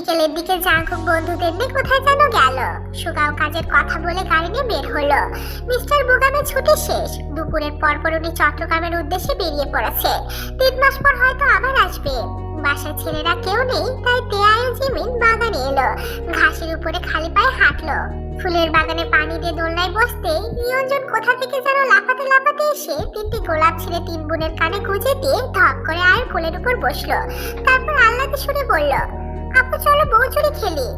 বিকেলের দিকে জাঙ্কুক বন্ধুদের নিয়ে কোথায় যেন গেল। সুগাও কাজের কথা বলে গাড়ি নিয়ে বের হলো। মিস্টার বুগামের ছুটি শেষ। দুপুরের পরপর উনি চট্টগ্রামের উদ্দেশ্যে বেরিয়ে পড়েছে। 3 মাস পর হয়তো আবার আসবে। বাসার ছেলেরা কেউ নেই, তাই তেয়া আর জিমিন বাগানে এলো। ঘাসের উপরে খালি পায়ে হাঁটলো। ফুলের বাগানে পানি দিয়ে দোলনায় বসতেই নিয়ঞ্জন কোথা থেকে যেন লাফাতে লাফাতে এসে 3টি গোলাপ ছিঁড়ে 3 বোনের কানে গুজে দিয়ে ধপ করে আয়ের কোলের উপর বসলো। তারপর আল্লাহকে শুনে বলল, আপু চলো বউ চুরি খেলি।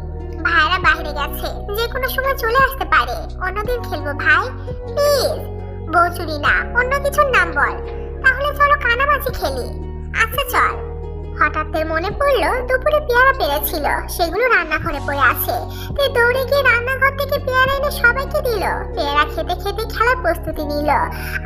ভাইরা বাইরে গেছে, যে কোনো সময় চলে আসতে পারে, অন্যদিন খেলবো ভাই প্লিজ। বউ চুরি না, অন্য কিছুর নাম বল। তাহলে চলো কানামাছি খেলি। আচ্ছা চল। হঠাৎ মনে পড়লো দুপুরে পেয়ারা পেরেছিল, সেগুলো রান্নাঘরে পড়ে আছে। তাই দৌড়ে গিয়ে রান্নাঘর থেকে পেয়ারা এনে সবাইকে দিল। পেয়ারা খেতে খেতে খেলার প্রস্তুতি নিল।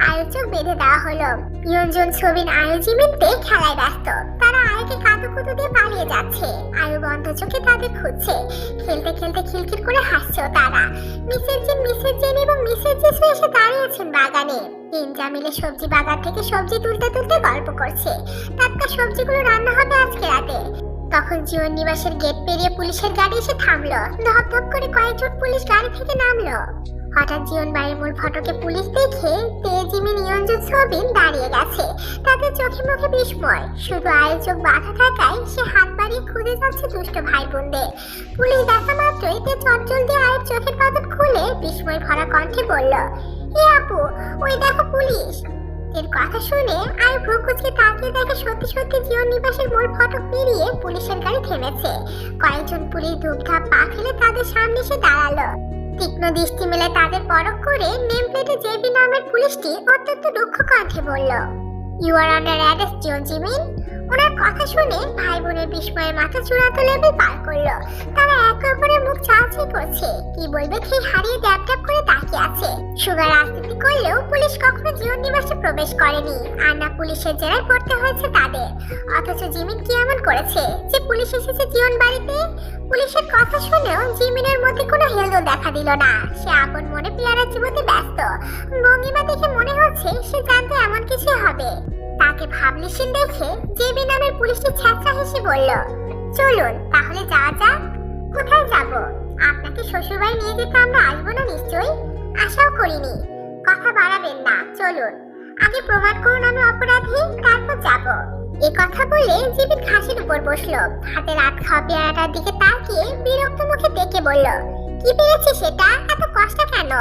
আয়ু চোখ বেঁধে দেওয়া হলো। নিয়ঞ্জন ছবিন আয়ু জিমিনতে খেলায় ব্যস্ত। তারা আয়ুকে কাঁদুকুদু দিয়ে পালিয়ে যাচ্ছে। আয়ু বন্ধ চোখে তাদের খুঁজছে। খেলতে খেলতে খিলখিল করে হাসছেও তারা। মিসেস জেন এবং মিসেস জেসু এসে দাঁড়িয়েছেন বাগানে। তিনটা মিলে সবজি বাগান থেকে সবজি তুলতে তুলতে গল্প করছে। টাটকা সবজিগুলো রান্না হবে আজকে রাতে। তখন জীবন নিবাসের গেট পেরিয়ে পুলিশের গাড়ি এসে থামলো। ধপ ধপ করে কয়েকজন পুলিশ গাড়ি থেকে নামলো। হঠাৎ জীবন বাড়ির মূল ফটকে পুলিশ দেখে তেজিমি নিয়ঞ্জন ছবিন দাঁড়িয়ে গেছে। তাদের চোখে মুখে বিস্ময়। শুধু আয়ের চোখ বাঁধা থাকায় সে হাত বাড়িয়ে খুঁজে যাচ্ছে দুষ্ট ভাই বোনদের। পুলিশ দেখা মাত্রই তে চটজল দিয়ে আয়ের চোখের পাতা খুলে বিস্ময় ভরা কণ্ঠে বলল, এ আপু, ওই দেখো পুলিশ। এর কথা শুনে আয় ভ্রুকুচকে তাকিয়ে দেখে সত্যি সত্যি জীবন নিবাসের মূল ফটক পেরিয়ে পুলিশের গাড়ি থেমেছে। কয়েকজন পুলিশ ধূপধাপ পা ফেলে তাদের সামনে এসে দাঁড়ালো। তীক্ষ্ণ দৃষ্টি মেলে তাদের পরখ করে নেম প্লেটে জেবি নামের পুলিশটি অত্যন্ত দুঃখ কণ্ঠে বলল, you are under arrest Jimin. ওনার কথা শুনে ভাই বোনের বিস্ময়ের মাথা চূড়ান্ত লেভেল পার করলো। তারা একে অপরের মুখ চাওয়াচাই করছে, কি বলবে খেয়ে হারিয়ে ড্যাব ড্যাব করে তাকিয়ে আছে। সুগার রাজনীতি করলেও পুলিশ কখনো জীবন নিবাসে প্রবেশ করেনি, আর না পুলিশের জেরায় পড়তে হয়েছে তাদের। অথচ জিমিন কি এমন করেছে যে পুলিশ এসেছে জীবন বাড়িতে? পুলিশের কথা শুনেও জিমিনের মধ্যে কোনো হেলদোল দেখা দিল না। সে আপন মনে পেয়ারা জীবনে ব্যস্ত। ভঙ্গিমা দেখে মনে হচ্ছে সে জানতো এমন কিছু হবে। তাকে ভাবলিসিন দেখে জেবি নামের পুলিশটি ছ্যাঁচা হেসে বলল, চলুন তাহলে যাওয়া যাক। কোথায় যাব? আপনাকে শ্বশুরবাড়ি নিয়ে যেতে আমরা আসবো না নিশ্চয়ই? আশাও করিনি। কথা বাড়াবেন না, চলুন। আগে প্রমাণ করুন আমি অপরাধী, তারপর যাব। এ কথা বলে জিবিন ঘাসের উপর বসলো। হাতে রাত খাওয়া পেয়ারাটার দিকে তাকিয়ে বিরক্ত মুখে দেখে বলল, কি পেয়েছে সেটা? এত কষ্ট কেন?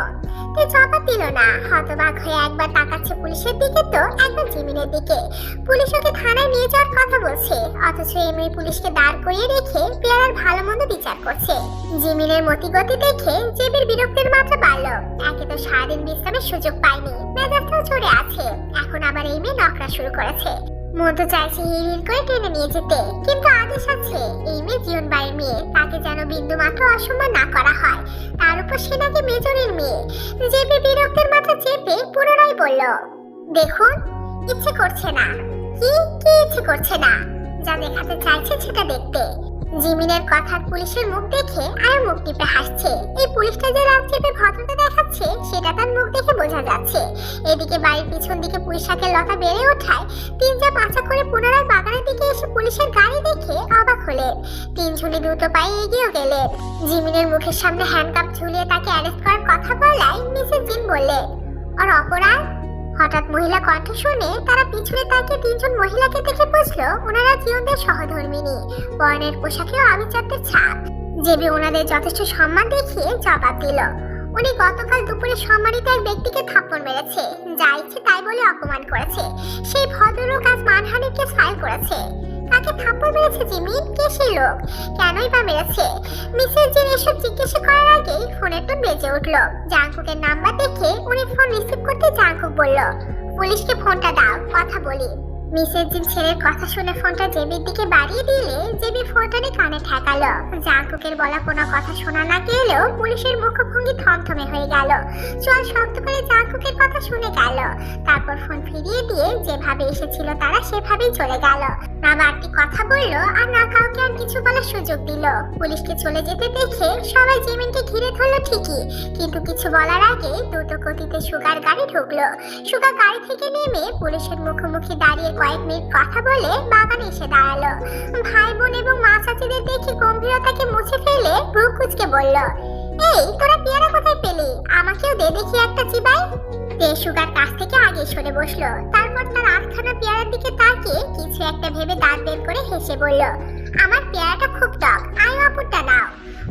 তে জবাব দিল না। হতবাক হয়ে একবার তাকাচ্ছে পুলিশের দিকে তো একবার জিমিনের দিকে। পুলিশ ওকে থানায় নিয়ে যাওয়ার কথা বলছে, অথচ এমনি পুলিশকে দাঁড় করিয়ে রেখে পেয়ারার ভালো মন্দ বিচার করছে। জিমিনের মতিগতি দেখে জেবির বিরক্তির মাত্রা বাড়ল। একে তো সারাদিন বিশ্রামের সুযোগ পায়নি, মেজাজটাও চড়ে আছে। এখন আবার এই মেয়ে নকরা শুরু করেছে। মন তো চাইছে হিড় করে টেনে নিয়ে যেতে, কিন্তু আদেশ আছে এই মেয়ে জীবন বাড়ির মেয়ে, তাকে যেন বিন্দু মাত্র অসম্মান না করা হয়। তার উপর সে নাকি মেজরের মেয়ে। জেবি বিরক্তির মাথা চেপে পুনরায় বলল, দেখুন ইচ্ছে করছে না। কি কি ইচ্ছে করছে না? যা দেখাতে চাইছে সেটা দেখতে। জিমিনের কথা পুলিশের মুখ দেখে আর মুখ টিপে হাসছে। এই পুলিশটা যে রাত চেপে ভদ্রতা দেখাচ্ছে সেটা তার মুখ দেখে বোঝা যাচ্ছে। এদিকে বাড়ির পিছন দিকে পুঁইশাকের লতা বেড়ে ওঠায় তিনজা পাঁচা করে পুনরায় বাগানের দিকে এসে পুলিশের গাড়ি দেখে অবাক হলেন। তিনজনই দ্রুত পায়ে এগিয়ে গেলেন। জিমিনের মুখের সামনে হ্যান্ডকাপ ঝুলিয়ে তাকে অ্যারেস্ট করার কথা বলায় মিসেস জিন বললেন, আর অপরাধ? হঠাৎ মহিলা কণ্ঠ শুনে তারা পিছনে তাকিয়ে তিনজন মহিলাকে দেখে বুঝলো ওনারা জীবনদের সহধর্মিনী। বর্ণের পোশাকেও আভিজাত্যের ছাপ। জেবি ওনাদের যথেষ্ট সম্মান দেখিয়ে জবাব দিল, উনি গতকাল দুপুরে সম্মানিত এক ব্যক্তিকে থাপ্পড় মেরেছে, যা ইচ্ছে তাই বলে অপমান করেছে। সেই ভদ্রলোক আজ মানহানির কেস ফাইল করেছে। তাকে থাপ্পড় মেরেছে জিমিন? কে সেই লোক? কেনই বা মেরেছে? মিসেস জিন এসব জিজ্ঞাসা করার আগেই ফোনের টোন বেজে উঠল। জাঙ্কুকের নাম্বার দেখে উনি ফোন রিসিভ করতে জাঙ্কুক বলল, পুলিশকে ফোনটা দাও, কথা বলি। মিসেস জিন ছেলের কথা শুনে ফোনটা জেবির দিকে বাড়িয়ে দিলে জেবি ফোনটা নিয়ে কানে ঠেকালো। জাঙ্কুকের বলা কোনো কথা শোনা না গেলেও পুলিশের মুখভঙ্গি থমথমে হয়ে গেল। চোখ শক্ত করে জাঙ্কুকের কথা শুনে গেল। তারপর ফোন ফিরিয়ে দিয়ে যেভাবে এসেছিল তারা সেভাবেই চলে গেল। না বাড়তি কথা বললো আর না কাউকে আর কিছু বলার সুযোগ দিল। পুলিশকে চলে যেতে দেখে সবাই জিমিনকে ঘিরে ধরলো ঠিকই, কিন্তু কিছু বলার আগে দ্রুত গতিতে সুগার গাড়ি ঢুকলো। সুগা গাড়ি থেকে নেমে পুলিশের মুখোমুখি দাঁড়িয়ে কয়েক মিনিট কথা বলে বাগানে এসে দাঁড়ালো। ভাই বোন এবং মা চাচিদের দেখে গম্ভীরতাকে মুছে ফেলে ভ্রু কুঁচকে বলল, এই তোরা পেয়ারা কোথায় পেলি? আমাকেও দে দেখি একটা চিবাই। সুগার কাছ থেকে আগে সরে বসলো, তারপর তার আধখানা পেয়ারার দিকে তাকিয়ে কিছু একটা ভেবে দাঁত বের করে হেসে বলল, আমার পেয়ারাটা খুব টক, আয় আপুরটা নাও।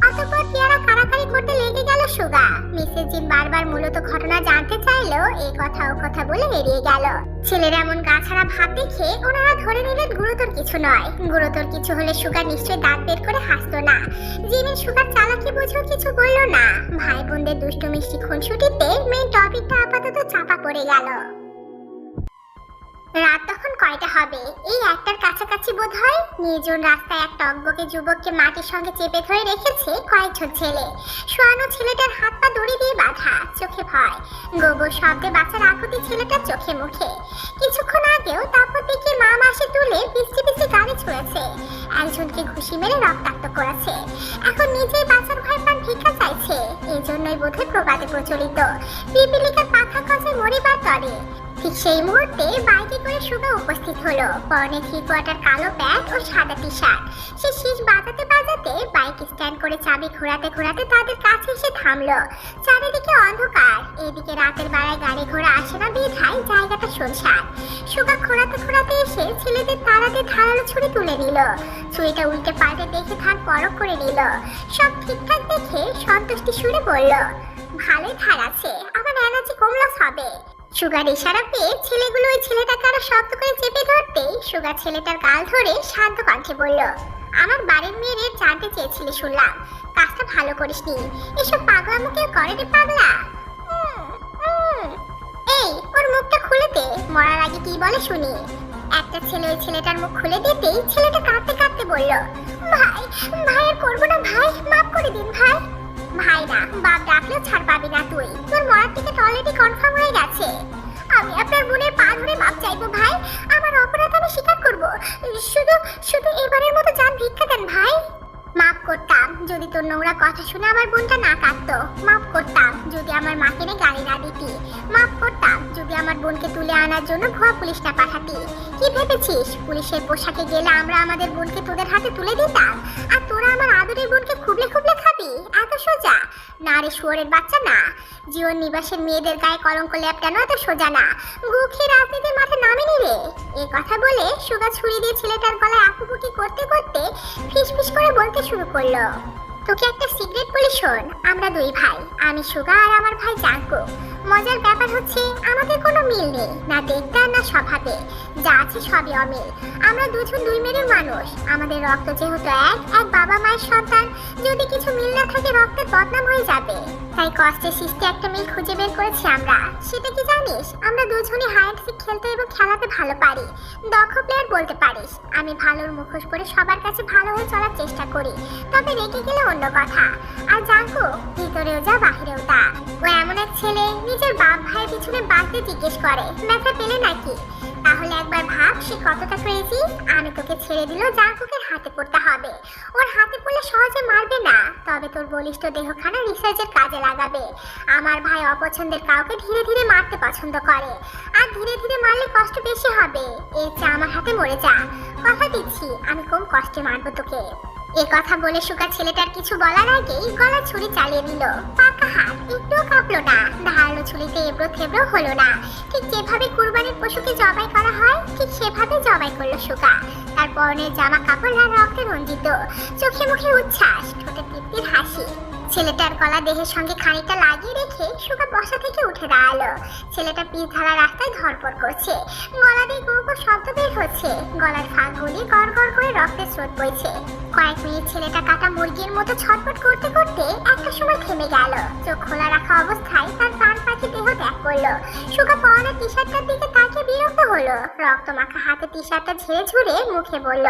অতঃপর পেয়ারা কাড়াকাড়ি করতে লেগে গেল সুগা। মিসেস জিন বারবার মূলত ঘটনা জানতে চাইলেও এই কথা ও কথা বলে এড়িয়ে গেল। ছেলের এমন গাছাড়া ভাব দেখে ওনারা ধরে নিলেন গুরুতর কিছু নয়। গুরুতর কিছু হলে সুগা নিশ্চয়ই দাঁত বের করে হাসতো না। জিমিন সুগার চালাকি বুঝেও কিছু বলল না। ভাই বোনদের দুষ্টু মিষ্টি খুনসুটিতে মেইন টপিকটা আপাতত চাপা পড়ে গেল। রাত তখন কয়টা হবে? এই একটার কাছাকাছি বোধ হয়। নির্জন রাস্তায় এক টকবকে যুবককে মাটির সঙ্গে চেপে ধরে রেখেছে কয়েকজন ছেলে। শোয়ানো ছেলেটার হাত পা দড়ি দিয়ে বাঁধা, চোখে ভয়, গোবর শব্দে বাচ্চার আকুতি ছেলেটার চোখে মুখে। কিছুক্ষণ আগেও তারপর দেখে মা মাসে তুলে পিছতে পিছতে গাড়ি ছুঁড়েছে, একজনকে ঘুষি মেরে রক্তাক্ত করেছে। এখন নিজেই বাঁচার ভয় পান ভিক্ষা চাইছে। এই জন্যই বোধহয় প্রবাদে প্রচলিত, পিপিলিকার পাখা গজায় মরিবার তরে। ঠিক সেই মুহূর্তে বাইকে করে সুগা উপস্থিত হলো। পরনে 3/4 কালো প্যান্ট ও সাদা টি শার্ট। সে শীষ বাজাতে বাজাতে বাইক স্ট্যান্ড করে চাবি ঘোরাতে ঘোরাতে তাদের কাছে এসে থামলো। চারিদিকে অন্ধকার, এদিকে রাতের বেলায় গাড়ি ঘোড়া আসে না বিধায় জায়গাটা শুনশান। সুগা ঘোরাতে ঘোরাতে এসে ছেলেদের তাড়াতে ধারালো ছুরি তুলে নিল। ছুরিটা উল্টে পাল্টে দেখে ধার পরখ করে নিল। সব ঠিকঠাক দেখে সন্তুষ্টি সুরে বলল, ভালোই ধার আছে, আমার এনার্জি কমলস হবে। সুগার ইশারা পেয়ে ছেলেগুলো ওই ছেলেটাকে আরো শক্ত করে চেপে ধরতেই সুগার ছেলেটার গাল ধরে শান্ত কণ্ঠে বলল, আমার বাড়ির মেয়ের জানতে চেয়েছিলি শুনলাম, কাজটা ভালো করিসনি। এসব পাগলামো কেউ করে রে পাগলা? এই ওর মুখটা খুলে দে, মরার আগে কি বলে শুনি। একটা ছেলে ওই ছেলেটার মুখ খুলে দিতেই ছেলেটা কাঁদতে কাঁদতে বলল, ভাই ভাই আর করবো না ভাই, মাফ করে দিন ভাই। ভাই না, বাপ ডাকলেও ছাড় পাবি না তুই, তোর মরার টিকিট অলরেডি কনফার্ম হয়ে গেছে। আমি আপনার বোনের পা ধরে মাপ চাইবো ভাই, আমার অপরাধ আমি স্বীকার করবো। শুধু শুধু এবারের মতো জান ভিক্ষা দেন ভাই। মাপ করতাম যদি তোর নোংরা কথা শুনে আমার বোনটা না কাঁদতো। মাপ করতাম যদি আমার মাকে নিয়ে গাড়ি না দিতি। মাপ করতাম যদি আমার বোনকে তুলে আনার জন্য ভুয়া পুলিশ না পাঠাতি। কি ভেবেছিস পুলিশের পোশাকে গেলে আমরা আমাদের বোনকে তোদের হাতে তুলে দিতাম, আর তোরা আমার আদরের বোনকে খুবলে খুবলে খাবি? এত সোজা না রে শুয়োরের বাচ্চা না। জীবন নিবাসের মেয়েদের গায়ে কলঙ্ক লেপটানো এত সোজা না। গুখি রাজনীতির মাঠে নামেনি রে। এই কথা বলে সুগা ছুরি দিয়ে ছেলেটার গলায় আকুপুকি করতে করতে ফিস ফিস করে বলতে শুরু করলো, তোকে একটা সিগারেট বলি শোন, আমরা দুই ভাই, আমি সুগা আর আমার ভাই জাঙ্কু। মজার ব্যাপার হচ্ছে আমাদের কোনো মিল নেই, না দেখতে আর না স্বভাবে, যা আছে সবই অমিল। আমরা দুজন দুই মেয়ের মানুষ, আমাদের রক্ত যেহেতু এক, এক বাবা মায়ের সন্তান, যদি কিছু মিল না থাকে রক্তের বদনাম হয়ে যাবে। তাই কষ্টে সৃষ্টি একটা মিল খুঁজে বের করেছি আমরা। সেটা কি জানিস? আমরা দুজনই হাইড সিক খেলতে এবং খেলাতে ভালো পারি, দক্ষ প্লেয়ার বলতে পারিস। আমি ভালোর মুখোশ করে সবার কাছে ভালো হয়ে চলার চেষ্টা করি, তবে রেগে গেলে অন্য কথা। আর জাঙ্কু ভিতরেও যা বাহিরেও তা। ও এমন এক ছেলে নিজের বাপ ভাইয়ের পিছনে বাঁধতে জিজ্ঞেস করে ব্যথা পেলে নাকি। তাহলে একবার ভাব সে কতটা ক্রেজি। আমি তোকে ছেড়ে দিলেও জাঙ্কুকে হাতে পড়তে হবে। ওর হাতে পড়লে সহজে মারবে না, তবে তোর বলিষ্ঠ দেহখানা রিসার্চের কাজে লাগাবে। আমার ভাই অপছন্দের কাউকে ধীরে ধীরে মারতে পছন্দ করে, আর ধীরে ধীরে মারলে কষ্ট বেশি হবে। এর চেয়ে আমার হাতে মরে যা। কথা দিচ্ছি আমি কম কষ্টে মারবো তোকে। এ কথা বলে সুগা ছেলেটার কিছু বলার আগেই গলা ছুরি চালিয়ে দিল। পাকা হাত একটুও কাঁপলো না, ধারালো ছুরিতে এবড়ো থেবড়ো হলো না। ঠিক যেভাবে কুরবানির পশুকে জবাই করা হয় ঠিক সেভাবে জবাই করলো সুগা। তার পরনের জামা কাপড় লাল রক্তে রঞ্জিত, চোখে মুখে উচ্ছ্বাস, ঠোঁটে তৃপ্তির হাসি। ছেলেটার গলা দেহের সঙ্গে খানিকটা লাগিয়ে রেখে সুগা বসা থেকে উঠে দাঁড়ালো। ছেলেটা পিচ ধারা রাস্তায় ধরপড় করছে, গলা দিয়ে গো গো শব্দ বের হচ্ছে, গলার ফাঁক গলিয়ে গড় গড় করে রক্তের স্রোত বইছে। কয়েক মিনিট ছেলেটা কাটা মুরগির মতো ছটফট করতে করতে একটা সময় থেমে গেল। চোখ খোলা রাখা অবস্থায় তার প্রাণ পাখি দেহ ত্যাগ করলো। সুগা পরনের টি শার্টটার দিকে তাকিয়ে বিরক্ত হলো। রক্ত মাখা হাতে টি শার্টটা ঝেড়ে ঝুড়ে মুখে বলল,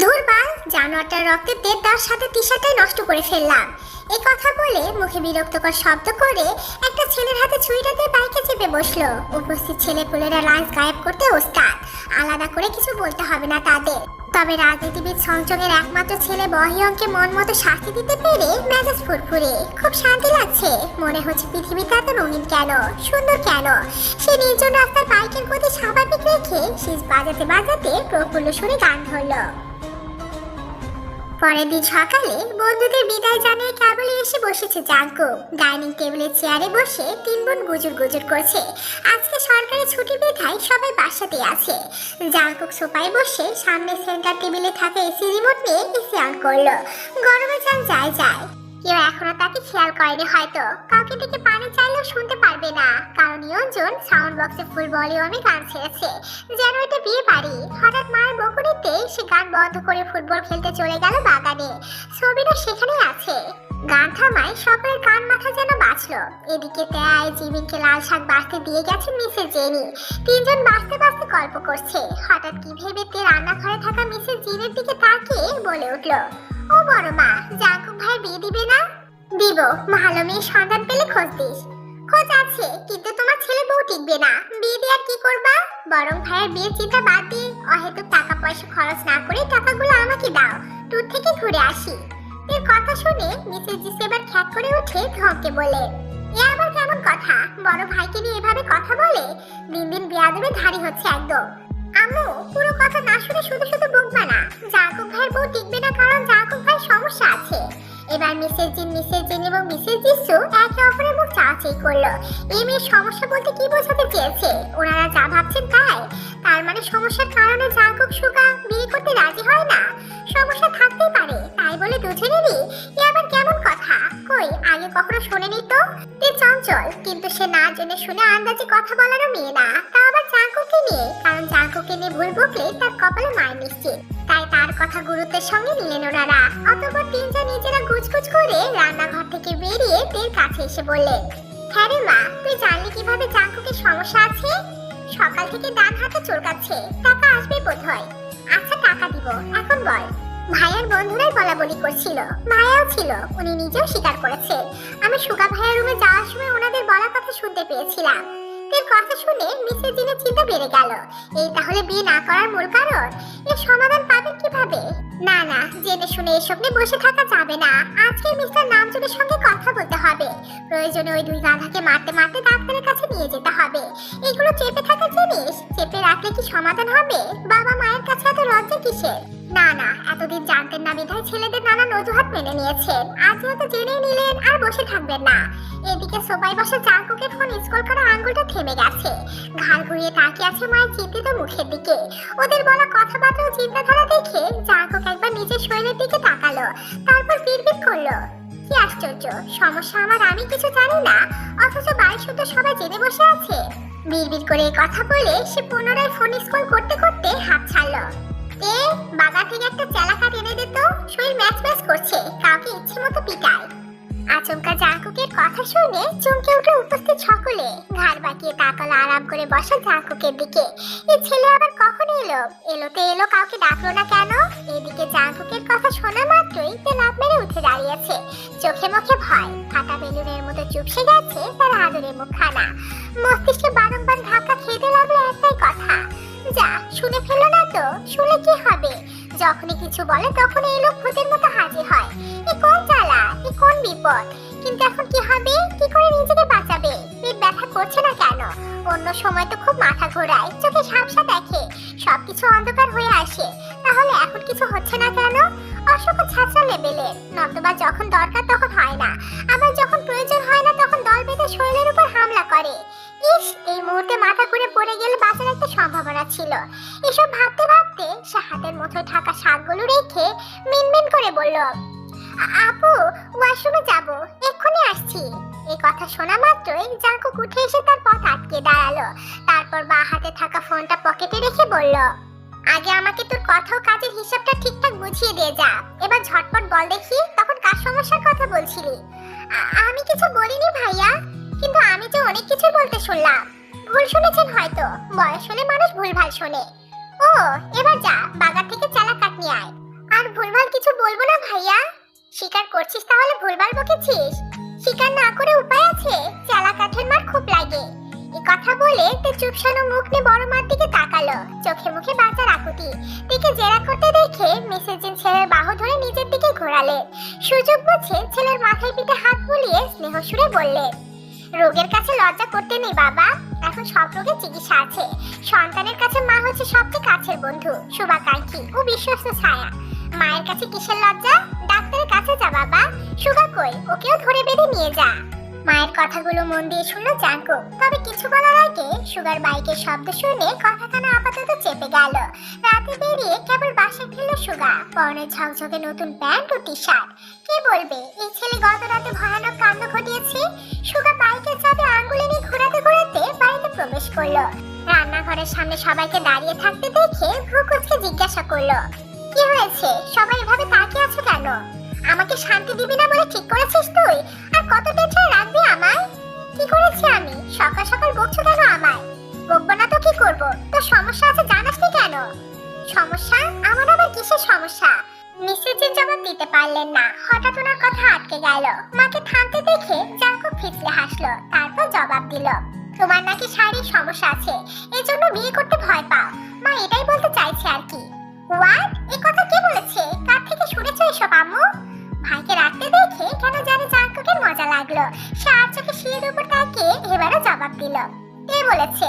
ধুর বাল, জানোয়ারটার রক্তের তেল তার সাথে টি শার্টটাই নষ্ট করে ফেললাম। এই কথা বলে মুখে বিরক্তকর শব্দ করে একটা ছেলের হাতে ছুরিটা দিয়ে বাইকে চেপে বসলো। উপস্থিত ছেলেপুলেরা লাঞ্চ গায়েব করতে ওস্তাদ, আলাদা করে কিছু বলতে হবে না তাদের। তবে রাজনীতিবিদ সংযোগের একমাত্র ছেলে বহিয়ংকে মন মতো শাস্তি দিতে পেরে মেজাজ ফুরফুরে, খুব শান্তি লাগছে। মনে হচ্ছে পৃথিবীটা এত রঙিন কেন, সুন্দর কেন। সে নির্জন রাস্তার বাইকের গতি স্বাভাবিক রেখে শীষ বাজাতে বাজাতে প্রফুল্ল সুরে গান ধরল। পরের দিন সকালে বন্ধুদের বিদায় জানিয়ে কেবলই এসে বসেছে জাঙ্কুক। ডাইনিং টেবিলের চেয়ারে বসে তিন বোন গুজুর গুজুর করছে। আজকে সরকারি ছুটি বিধায় সবাই বাসাতে আছে। জাঙ্কুক সোফায় বসে সামনে সেন্টার টেবিলে থাকা এসি রিমোট নিয়ে এসি অন করলো। গরমে যান যায় যায়, কেউ এখনো তাকে খেয়াল করেনি হয়তো। কাউকে থেকে পানি চাইলেও শুনতে পারবে না, কারণ নিয়ন্ত্রণ সাউন্ড বক্সে ফুল ভলিউমে গান ছেড়েছে, যেন এটা বিয়ে বাড়ি। হঠাৎ মায়ের বকুনিতে সে গান বন্ধ করে ফুটবল খেলতে চলে গেল বাগানে। ছবিটা সেখানেই আছে। গান থামায় সকলের কান মাথা যেন বাঁচলো। এদিকে তেয়ায় জিমিনকে লাল শাক বাঁচতে দিয়ে গেছেন মিসেস জেনি। তিনজন বাঁচতে বাঁচতে গল্প করছে। হঠাৎ কি ভেবে তে রান্নাঘরে থাকা মিসেস জিনের দিকে তাকিয়ে বলে উঠলো, ও বড় মা, জাঙ্কুক ভাই বিয়ে দিবে না? দিব, ভালো মেয়ে সন্ধান পেলে খোঁজ দিস। খোঁজ আছে, কিন্তু তোমার ছেলে বউ টিকবে না। বিয়ে দিয়ে আর কি করবা? বরং ভাইয়ের বিয়ের চিন্তা বাদ দিয়ে অহেতুক টাকা পয়সা খরচ না করে টাকাগুলো আমাকে দাও, ট্যুর থেকে ঘুরে আসি। এর কথা শুনে মিসেস জি সেবার খ্যাট করে উঠে ধমকে বলে, এ আবার কেমন কথা? বড় ভাইকে নিয়ে এভাবে কথা বলে? দিন দিন বেয়াদবে ধারী হচ্ছে একদম। আম্মু, পুরো কথা না শুনে শুধু শুধু বকবা না। জাঙ্কুক ভাইয়ের বউ টিকবে না কারণ জাঙ্কুক ভাইয়ের সমস্যা আছে। এবার মিসেস জিন এবং মিসেস জিসু একে অপরের মুখ চাওয়াচাই করলো। এই মেয়ের সমস্যা বলতে কি বোঝাতে চেয়েছে? ওনারা যা ভাবছেন তাই? তার মানে সমস্যার কারণে জাঙ্কুক সুগা বিয়ে করতে রাজি হয় না? সমস্যা থাকতেই পারে, তাই বলে দুজনেরই? এ আবার কেমন কথা? কই, আগে কখনো শোনেনি তো। তে চঞ্চল, কিন্তু সে না জেনে শুনে আন্দাজে কথা বলারও মেয়ে না, তা আবার জাঙ্কুককে নিয়ে। কারণ জাঙ্কুককে নিয়ে ভুল বকলে তার কপালে মায়ের নিশ্চিত। তাই তার কথা গুরুত্বের সঙ্গে নিলেন ওনারা। অতঃপর তিনজন নিজেরা গুজগুজ করে রান্নাঘর থেকে বেরিয়ে তের কাছে এসে বললেন, হ্যাঁ রে মা, তুই জানলি কিভাবে জাঙ্কুকের সমস্যা আছে? সকাল থেকে ডান হাতে চুলকাচ্ছে, টাকা আসবে বোধহয়। আচ্ছা, টাকা দিব, এখন বল। ভাইয়ার বন্ধুরাই বলা বলি করছিল, ভাইয়াও ছিল, উনি নিজেও স্বীকার করেছে। আমি সুগা ভাইয়ার রুমে যাওয়ার সময় ওনাদের বলা কথা শুনতে পেয়েছিলাম। এর কথা শুনে মিসেস জিনের চিন্তা বেড়ে গেল। এই তাহলে বিয়ে না করার মূল কারণ? এর সমাধান পাবেন কিভাবে? না না, জেনে শুনে এসব নিয়ে বসে থাকা যাবে না। আজকে মিস্টার নামজনের সঙ্গে কথা বলতে হবে। প্রয়োজনে ওই দুই গাধাকে মারতে মারতে ডাক্তারের কাছে নিয়ে যেতে হবে। এগুলো চেপে থাকা জিনিস, চেপে রাখলে কি সমাধান হবে? বাবা মায়ের কাছে এত লজ্জা কিসের? না না, এতদিন জানতেন না বিধায় ছেলেদের নানান অজুহাত মেনে নিয়েছেন। আজ হয়তো জেনে নিলেন, আর বসে থাকবেন না। এদিকে সোফায় বসে জাঙ্কুকের ফোন স্ক্রল করা আঙ্গুলটা থেমে গেছে। ঘাড় ঘুরিয়ে তাকিয়ে আছে মায়ের চিন্তিত মুখের দিকে। ওদের বলা কথাবার্তা ও চিন্তাধারা দেখে জাঙ্কুক একবার নিজের শরীরের দিকে তাকালো, তারপর বিড়বিড় করলো, কি আশ্চর্য, সমস্যা আমার, আমি কিছু জানি না, অথচ বাড়ি শুদ্ধ সবাই জেনে বসে আছে। বিড়বিড় করে কথা বলে সে পুনরায় ফোন স্ক্রল করতে করতে হাত ছাড়লো। বাগা থেকে একটা চেলাকা টেনে দিত, শরীর ম্যাচ ম্যাচ করছে, কাউকে ইচ্ছে মতো পিটায়। আচমকা জাঙ্কুকের কথা শুনে চমকে উঠে উপস্থিত সকলে। ঘাড় বাঁকিয়ে তাকালো আরাম করে বসা জাঙ্কুকের দিকে। এই ছেলে আবার কখন এলো? এলো তো এলো, কাউকে ডাকলো না কেন? এদিকে জাঙ্কুকের কথা শোনা মাত্রই তে লাফ মেরে উঠে দাঁড়িয়েছে। চোখে মুখে ভয়, ফাটা বেলুনের মতো চুপসে গেছে তার আদরের মুখখানা। মস্তিষ্কে বারংবার ধাক্কা খেতে লাগলো একটাই কথা, যা শুনে ফেলো না তো, শুনে কি হবে? যখনই কিছু বলে তখনই এই লোক ভূতের মতো হাজির হয়। এ কোন জ্বালা, এ কোন বিপদ! কিন্তু এখন কি হবে? কি করে নিজেকে বাঁচাবে? পেট ব্যথা করছে না কেন? অন্য সময় তো খুব মাথা ঘোরায়, চোখে ঝাপসা দেখে, সবকিছু অন্ধকার হয়ে আসে। তাহলে এখন কিছু হচ্ছে না কেন? অসুখ ছাত্র লেভেলের, নতুবা যখন দরকার তখন হয় না, আবার যখন প্রয়োজন হয় না তখন দল বেঁধে শরীরের উপর হামলা করে। ইস, এই মুহূর্তে মাথা ঘুরে পড়ে গেলে বাঁচার একটা সম্ভাবনা ছিল। এসব ভাবতে ভাবতে সে হাতের মুঠোয় থাকা শাকগুলো রেখে মিনমিন করে বলল, আপু, ওয়াশরুমে যাব, এক্ষুনি আসছি। এই কথা শোনা মাত্রই জাঙ্কুক উঠে এসে তার পথ আটকে দাঁড়ালো। তারপর বাঁ হাতে থাকা ফোনটা পকেটে রেখে বলল, আগে আমাকে তোর কথা ও কাজের হিসাবটা ঠিকঠাক বুঝিয়ে দিয়ে যা। এবার ঝটপট বল দেখি, তখন কার সমস্যার কথা বলছিলি? আমি কিছু বলিনি ভাইয়া, কিন্তু আমি যে অনেক কিছু বলতে শুনলাম। ভুল শুনেছেন হয়তো, বয়স হলে মানুষ ভুলভাল শোনে। ও, এবার যা, বাজার থেকে চালা কাট নিয়ে আয়। আর ভুলভাল কিছু বলবো না ভাইয়া। স্বীকার করছিস তাহলে ভুলভাল বকেছিস? স্বীকার না করে উপায় আছে? চালা কাঠের মার খুব লাগে। এই কথা বলে তে চুপসানো মুখ নিয়ে বড় মার দিকে তাকালো। চোখে মুখে বাচ্চার আকুতি। দিকে জেরা করতে দেখে মিসেস জিন ছেলের বাহু ধরে নিজের দিকে ঘোরালেন। সুযোগ বুঝে ছেলের মাথায় পিঠে হাত বুলিয়ে স্নেহ সুরে বললেন, রোগের কাছে লজ্জা করতে নেই বাবা, এখন সব রোগের চিকিৎসা আছে। সন্তানের কাছে মা হচ্ছে সবচেয়ে কাছের বন্ধু, শুভাকাঙ্ক্ষী ও বিশ্বস্ত ছায়া। মায়ের কাছে কিসের লজ্জা? ডাক্তারের কাছে যা বাবা। সুগা কই, ওকেও ধরে বেঁধে নিয়ে যা। মায়ের কথাগুলো মন দিয়ে শুনলো জাঙ্কুক। তবে কিছু বলার আগে সুগার বাইকের শব্দ শুনে কথাখানা আপাতত চেপে গেল। রাতে বেরিয়ে কেবল বাসায় ফিরল সুগা, পরনে ঝকঝকে নতুন প্যান্ট ও টি শার্ট। কে বলবে এই ছেলে গত রাতে ভয়ানক কাণ্ড ঘটিয়েছে? সুগা বাইকের চাবি আঙ্গুলে নিয়ে ঘোরাতে ঘোরাতে বাড়িতে প্রবেশ করলো। রান্নাঘরের সামনে সবাইকে দাঁড়িয়ে থাকতে দেখে ভ্রুকুচকে জিজ্ঞাসা করলো, কি হয়েছে? সবাই এভাবে তাকিয়ে আছো কেন? আমাকে শান্তি দিবি না বলে ঠিক করেছিস তুই? আর কত টেনশন রাখবি আমায়? কি করেছি আমি? সকাল সকাল বকছো কেন আমায়? বকবো না তো কি করব? তোর সমস্যা আছে জানাস নি কেন? সমস্যা? আমার আবার কিসের সমস্যা? মিসেস জিন জবাব দিতে পারলেন না। হঠাৎ ওনার কথা আটকে গেল। মাকে থামতে দেখে জাঙ্কুক ফিসলে হাসলো, তারপর জবাব দিল, তোমার নাকি শারীরিক সমস্যা আছে, এজন্য বিয়ে করতে ভয় পাও। মা এটাই বলতে চাইছে আর কি। হোয়াট? এই কথা কে বলেছে? কার থেকে শুনেছো এসব আম্মু? ভাইকে রাখতে দেখে কেন জানি জাঙ্কুকের মজা লাগলো। সে আর চোখে শিয়ের উপর তাকিয়ে এবারও জবাব দিল, কে বলেছে?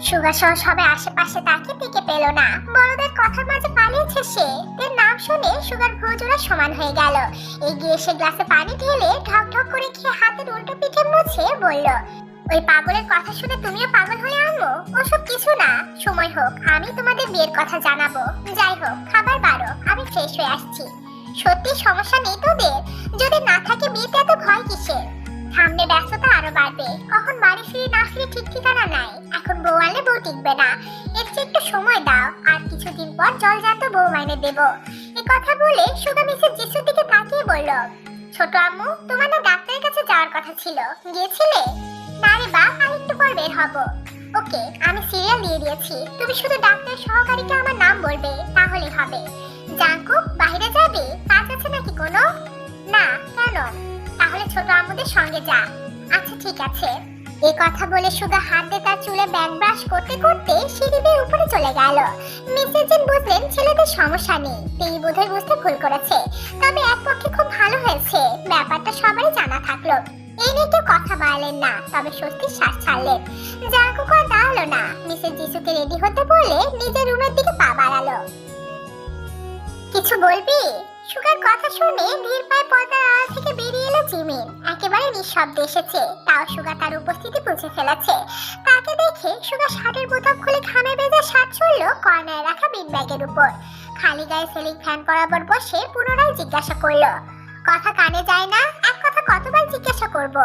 সুগা সহ সবাই আশেপাশে তাকিয়ে টিকে পেল না। বড়দের কথার মাঝে পালিয়েছে সে। এর নাম শুনে সুগার ভ্রুজোড়া সমান হয়ে গেল। এগিয়ে এসে গ্লাসে পানি ঢেলে ঢক ঢক করে খেয়ে হাতের উল্টো পিঠে মুছে বলল, ওই পাগলের কথা শুনে তুমিও পাগল হয়ে আনবো? ওসব কিছু না, সময় হোক আমি তোমাদের বিয়ের কথা জানাবো। যাই হোক, খাবার বারো, আমি ফ্রেশ হয়ে আসছি। সত্যি সমস্যা নেই তোদের? যদি না থাকে বিয়েতে এত ভয় কিসের? সামনে ব্যস্ততা আরো বাড়বে, কখন বাড়ি ফিরে না ফিরে ঠিক ঠিকানা নাই। এখন বউ আনলে বউ টিকবে না, এর চেয়ে একটু সময় দাও, আর কিছুদিন পর জলজান্ত বউ মাইনে দেবো। এই কথা বলে সুগা মিসেস জিসুর দিকে তাকিয়ে বলল, ছোট আম্মু তোমার না ডাক্তারের কাছে যাওয়ার কথা ছিল, গিয়েছিলে? না রে বাপ, আর একটু পর বের হবো। ওকে, আমি সিরিয়াল দিয়ে দিয়েছি, তুমি শুধু ডাক্তারের সহকারীকে আমার নাম বলবে, তাহলেই হবে। জাঙ্কুক, বাইরে যাবে? কাজ আছে নাকি কোনো? না, কেন? তাহলে ছোট আম্মুদের সঙ্গে যা। আচ্ছা ঠিক আছে। এই কথা বলে সুগা হাত দিয়ে তার চুলে ব্যাক ব্রাশ করতে করতে সিঁড়ি বেয়ে উপরে চলে গেল। মিসেস জিন বুঝলেন ছেলেদের সমস্যা নেই, তিনি বোধহয় বুঝতে ভুল করেছে। তবে এক পক্ষে খুব ভালো হয়েছে, ব্যাপারটা সবারই জানা থাকলো। এই নিয়ে কেউ কথা বাড়লেন না, তবে স্বস্তির শ্বাস ছাড়লেন। জাঙ্কুক আর দাঁড়ালো না, মিসেস জিসুকে রেডি হতে বলে নিজের রুমের দিকে পা বাড়ালো। কিছু বলবি? সুগার কথা শুনে ধীর পায়ে পর্দার আড়াল থেকে বেরিয়ে এলো জিমিন। একেবারে নিঃশব্দে এসেছে, তাও সুগা তার উপস্থিতি বুঝে ফেলেছে। তাকে দেখে সুগা শার্টের বোতাম খুলে ঘামে ভেজা শার্ট ছুড়ল কর্নারে রাখা বিন ব্যাগের উপর। খালি গায়ে সিলিং ফ্যান বরাবর বসে পুনরায় জিজ্ঞাসা করলো, কথা কানে যায় না? এক কথা কতবার জিজ্ঞাসা করব?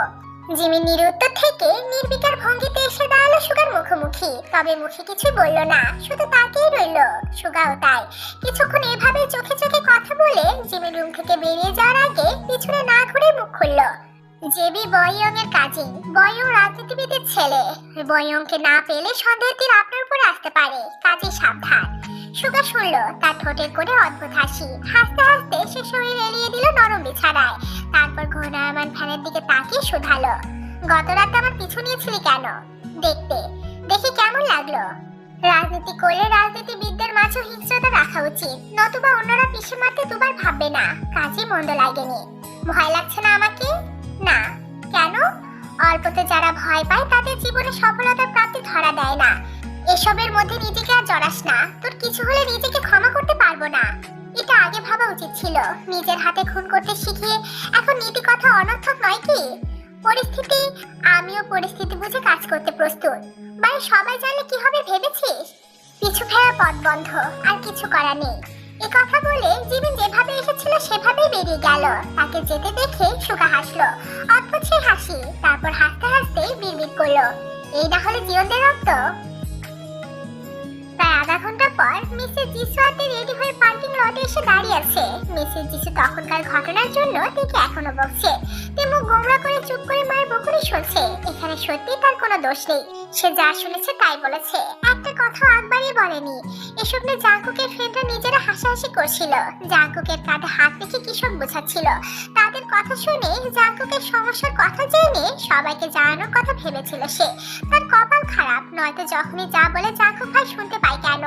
জিমিন নিরুত্তর থেকে নির্বিকার ভঙ্গিতে এসে দাঁড়ালো সুগার মুখোমুখি। তবে মুখে কিছু বলল না, শুধু তাকিয়ে রইল। সুগাও তাই। কিছুক্ষণ এভাবে চোখে চোখে কথা বলে জিমিন রুম থেকে বেরিয়ে যাওয়ার আগে পিছনে না ঘুরে মুখ খুলল। জেবি বয়ং এর কাজিন, বয়ং রাজনীতিবিদের ছেলে। বয়ংকে না পেলে সন্দেহের তীর আপনার উপরে আসতে পারে, কাজে সাবধান। সুগা শুনল তার ঠোঁটের করে অদ্ভুত হাসি। হাসতে হাসতে সে শরীর এলিয়ে দিল নরম বিছানায়। তারপর ঘূর্ণায়মান ফ্যানের দিকে তাকিয়ে শুধালো, গত রাতে আমার পিছু নিয়েছিলি কেন? দেখতে। দেখে কেমন লাগলো? রাজনীতি করলে রাজনীতিবিদদের মাঝে হিংস্রতা রাখা উচিত, নতুবা অন্যরা পিছু মারতে দুবার ভাববে না। কাজে মন্দ লাগেনি। ভয় লাগছে না আমাকে? না। কেন? অল্পতে যারা ভয় পায় তাদের জীবনে সফলতার প্রাপ্তি ধরা দেয় না। এসবের মধ্যে নিজেকে আর জড়াস না, তোর কিছু হলে নিজেকে ক্ষমা করতে পারবো না। এটা আগে ভাবা উচিত ছিল। নিজের হাতে খুন করতে শিখিয়ে এখন নীতি কথা অনর্থক নয় কি? পরিস্থিতি, আমিও পরিস্থিতি বুঝে কাজ করতে প্রস্তুত। বাড়ি সবাই জানলে কি হবে ভেবেছিস? পিছু ফেরার পথ বন্ধ, আর কিছু করা নেই। এই কথা বলে জিমিন যেভাবে এসেছিল সেভাবেই বেরিয়ে গেল। তাকে যেতে দেখে সুগা হাসলো, অদ্ভুত সেই হাসি। তারপর হাসতে হাসতে বিড়বিড় করলো, এই না হলে জীবনদের রক্ত। প্রায় আধা ঘন্টা পর মিসেস জিসু হাতে রেডি হয়ে পার্কিং লটে এসে দাঁড়িয়ে আছে। মিসেস জিসু তখনকার ঘটনার জন্য দেখে এখনো বকছে। মুখ গোমরা করে চুপ করে মায়ের বকুনি শুনছে। এখানে সত্যি তার কোনো দোষ নেই, সে যা শুনেছে তাই বলেছে। একটা কথা একবারই বলেনি। এসব নিয়ে জাঙ্কুকের ফ্রেন্ডরা নিজেরা হাসাহাসি করছিল। জাঙ্কুকের কাঁধে হাত রেখে কিসব বোঝাচ্ছিল। তাদের কথা শুনে জাঙ্কুকের সমস্যার কথা জেনে সবাইকে জানানোর কথা ভেবেছিল সে। তার কপাল খারাপ, নয়তো যখনই যা বলে জাঙ্কুক ভাই শুনতে পায় কেন।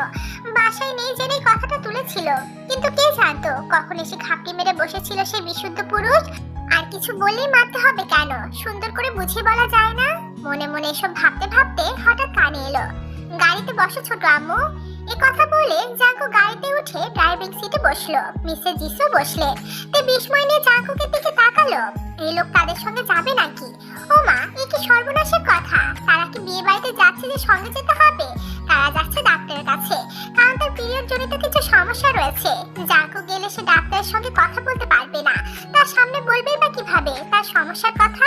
বাসায় নেই জেনে কথাটা তুলেছিল, কিন্তু কে জানতো কখন এসে ঘাপটি মেরে বসেছিল সে বিশুদ্ধ পুরুষ। আর কিছু বললেই মারতে হবে কেন, সুন্দর করে বুঝিয়ে বলা যায় না। মনে মনে এসব ভাবতে ভাবতে হঠাৎ কানে এলো, গাড়িতে বসো ছোট আম্মু। এ কথা বলে জাঙ্কু গাড়িতে উঠে ড্রাইভিং সিটে বসলো। মিসেস জিসু বসলেন। তে বিস্ময় নিয়ে জাঙ্কুকের দিকে তাকালো। এই লোক তাদের সঙ্গে যাবে নাকি? ও মা, এ কি সর্বনাশের কথা! তারা কি বিয়ে বাড়িতে যাচ্ছে যে সঙ্গে যেতে হবে? তারা যাচ্ছে ডাক্তারের কাছে, কারণ তার পিরিয়ড জনিত কিছু সমস্যা রয়েছে। জাঙ্কু গেলে সে ডাক্তারের সঙ্গে কথা বলতে পারবে না। তার সামনে বলবেই বা কিভাবে তার সমস্যার কথা?